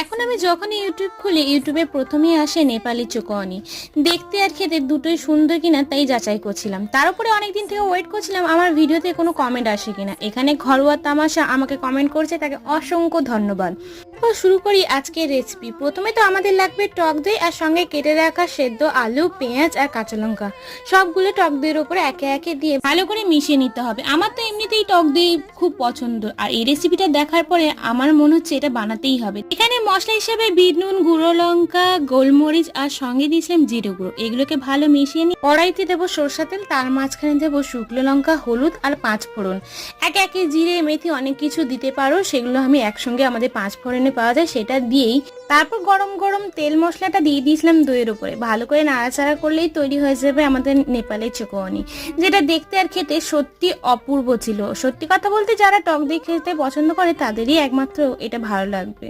এখন আমি যখনই ইউটিউব খুলি ইউটিউবে প্রথমেই আসে নেপালি চোকওয়ানি। দেখতে আর খেতে দুটোই সুন্দর কিনা তাই যাচাই করছিলাম। তার উপরে অনেকদিন থেকে ওয়েট করছিলাম আমার ভিডিওতে কোনো কমেন্ট আসে কিনা। এখানে ঘরোয়া তামাশা আমাকে কমেন্ট করছে, তাকে অসংখ্য ধন্যবাদ। তো শুরু করি আজকের রেসিপি। প্রথমে তো আমাদের লাগবে টক দই আর সঙ্গে কেটে রাখা সেদ্ধ আলু, পেঁয়াজ আর কাঁচা লঙ্কা। সবগুলো টক দইয়ের উপরে একে একে দিয়ে ভালো করে মিশিয়ে নিতে হবে। আমার তো এমনিতেই টক দই খুব পছন্দ, আর এই রেসিপিটা দেখার পরে আমার মনে হচ্ছে এটা বানাতেই হবে। এখানে মশলা হিসেবে বিট নুন, গুঁড়ো লঙ্কা, গোলমরিচ আর সঙ্গে দিয়েছিলাম জিরে গুঁড়ো। এগুলোকে ভালো মিশিয়ে নিয়ে কড়াইতে দেবো সরষা তেল, তার মাঝখানে দেবো শুকনো লঙ্কা, হলুদ আর 5 ফোড়ন। একে একে জিরে, মেথি অনেক কিছু দিতে পারো, সেগুলো আমি একসঙ্গে আমাদের 5 ফোড়নে পাওয়া যায় সেটা দিয়েই তারপর গরম গরম তেল মশলাটা দিয়ে দিয়েছিলাম দইয়ের উপরে। ভালো করে নাড়াচাড়া করলেই তৈরি হয়ে যাবে আমাদের নেপালের চোকওয়ানি, যেটা দেখতে আর খেতে সত্যি অপূর্ব ছিল। সত্যি কথা বলতে যারা টক দই খেতে পছন্দ করে তাদেরই একমাত্র এটা ভালো লাগবে।